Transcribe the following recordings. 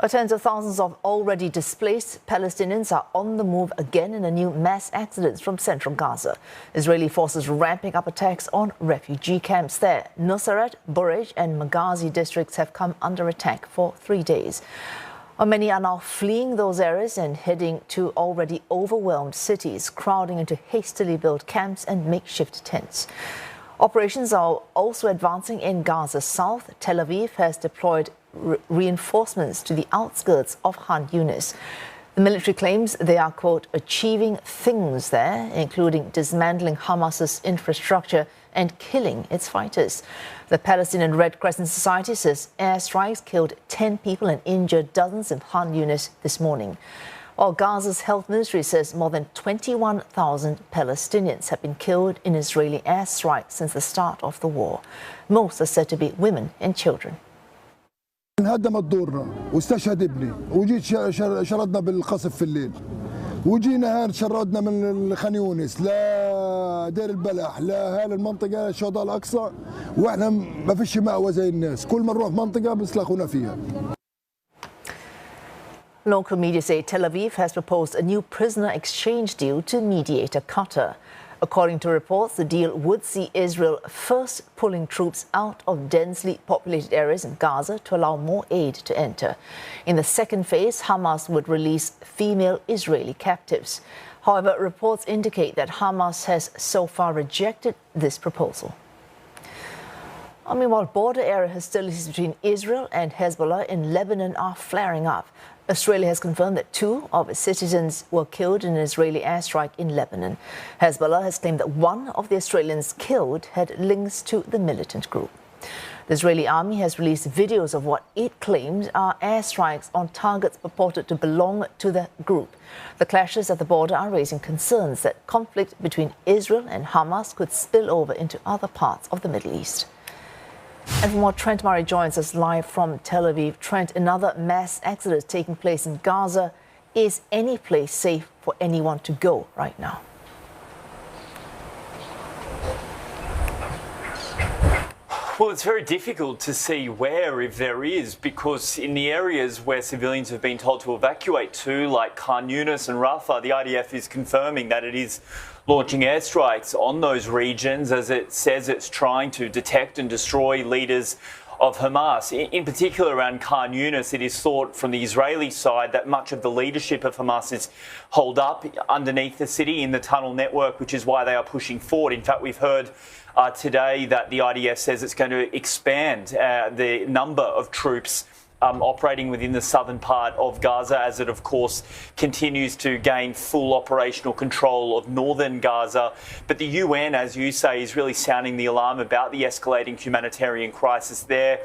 Tens of thousands of already displaced Palestinians are on the move again in a new mass exodus from central Gaza. Israeli forces ramping up attacks on refugee camps there. Nuseirat, Bureij and Maghazi districts have come under attack for 3 days. Many are now fleeing those areas and heading to already overwhelmed cities, crowding into hastily built camps and makeshift tents. Operations are also advancing in Gaza South. Tel Aviv has deployed reinforcements to the outskirts of Khan Yunis. The military claims they are, quote, achieving things there, including dismantling Hamas's infrastructure and killing its fighters. The Palestinian Red Crescent Society says airstrikes killed 10 people and injured dozens in Khan Yunis this morning. While Gaza's health ministry says more than 21,000 Palestinians have been killed in Israeli airstrikes since the start of the war. Most are said to be women and children. انهدمت دورنا واستشهد ابني وجيت شردنا بالقصف في الليل وجينا هان شردنا من خان يونس لا دير البلح لا هاي المنطقه الشهداء الاقصى واحنا ما فيش مأوى زي الناس كل ما نروح منطقه بيسلخونا فيها. Local media say Tel Aviv has proposed a new prisoner exchange deal to mediator Qatar. According to reports, the deal would see Israel first pulling troops out of densely populated areas in Gaza to allow more aid to enter. In the second phase, Hamas would release female Israeli captives. However, reports indicate that Hamas has so far rejected this proposal. Meanwhile, border area hostilities between Israel and Hezbollah in Lebanon are flaring up. Australia has confirmed that 2 of its citizens were killed in an Israeli airstrike in Lebanon. Hezbollah has claimed that 1 of the Australians killed had links to the militant group. The Israeli army has released videos of what it claims are airstrikes on targets purported to belong to the group. The clashes at the border are raising concerns that conflict between Israel and Hamas could spill over into other parts of the Middle East. And for more, Trent Murray joins us live from Tel Aviv. Trent, another mass exodus taking place in Gaza. Is any place safe for anyone to go right now? Well, it's very difficult to see where, if there is, because in the areas where civilians have been told to evacuate to, like Khan Yunis and Rafah, the IDF is confirming that it is launching airstrikes on those regions as it says it's trying to detect and destroy leaders of Hamas. In particular around Khan Yunis, it is thought from the Israeli side that much of the leadership of Hamas is holed up underneath the city in the tunnel network, which is why they are pushing forward. In fact, we've heard today that the IDF says it's going to expand the number of troops operating within the southern part of Gaza as it, of course, continues to gain full operational control of northern Gaza. But the UN, as you say, is really sounding the alarm about the escalating humanitarian crisis there.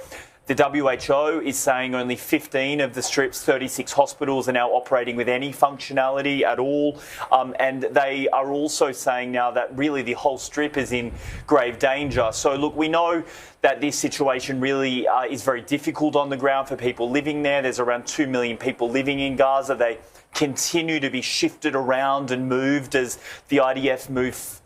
The WHO is saying only 15 of the Strip's 36 hospitals are now operating with any functionality at all. And they are also saying now that really the whole Strip is in grave danger. So, look, we know that this situation really is very difficult on the ground for people living there. There's around 2 million people living in Gaza. They continue to be shifted around and moved as the IDF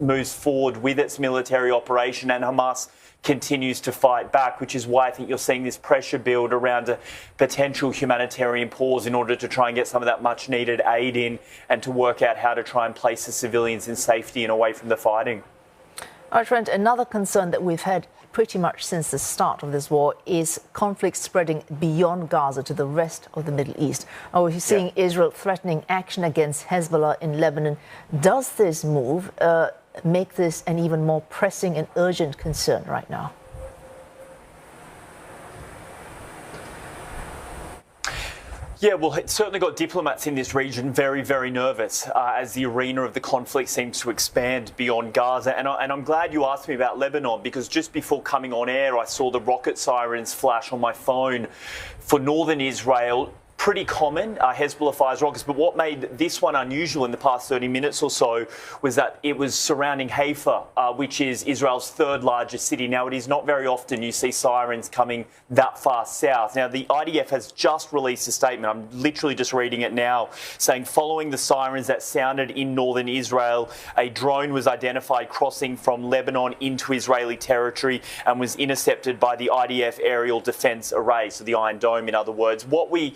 moves forward with its military operation, and Hamas continues to fight back, which is why I think you're seeing this pressure build around a potential humanitarian pause in order to try and get some of that much needed aid in and to work out how to try and place the civilians in safety and away from the fighting. All right, Trent, another concern that we've had pretty much since the start of this war is conflict spreading beyond Gaza to the rest of the Middle East. We're seeing Israel threatening action against Hezbollah in Lebanon. Does this move make this an even more pressing and urgent concern right now? Yeah, well, it's certainly got diplomats in this region very, very nervous as the arena of the conflict seems to expand beyond Gaza. And I'm glad you asked me about Lebanon, because just before coming on air, I saw the rocket sirens flash on my phone for northern Israel. Pretty common, Hezbollah fires rockets, but what made this one unusual in the past 30 minutes or so was that it was surrounding Haifa, which is Israel's 3rd largest city. Now, it is not very often you see sirens coming that far south. Now, the IDF has just released a statement, I'm literally just reading it now, saying following the sirens that sounded in northern Israel, a drone was identified crossing from Lebanon into Israeli territory and was intercepted by the IDF aerial defence array, so the Iron Dome, in other words. What we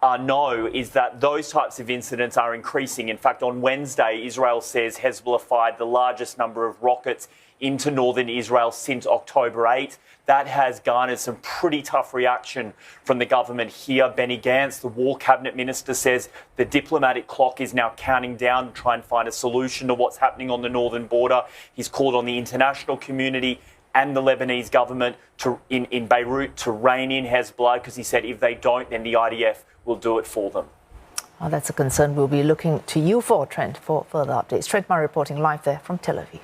know is that those types of incidents are increasing. In fact, on Wednesday, Israel says Hezbollah fired the largest number of rockets into northern Israel since October 8th. That has garnered some pretty tough reaction from the government here. Benny Gantz, the war cabinet minister, says the diplomatic clock is now counting down to try and find a solution to what's happening on the northern border. He's called on the international community and the Lebanese government in Beirut to rein in Hezbollah, because he said if they don't, then the IDF will do it for them. Oh, that's a concern we'll be looking to you for, Trent, for further updates. Trent Murray reporting live there from Tel Aviv.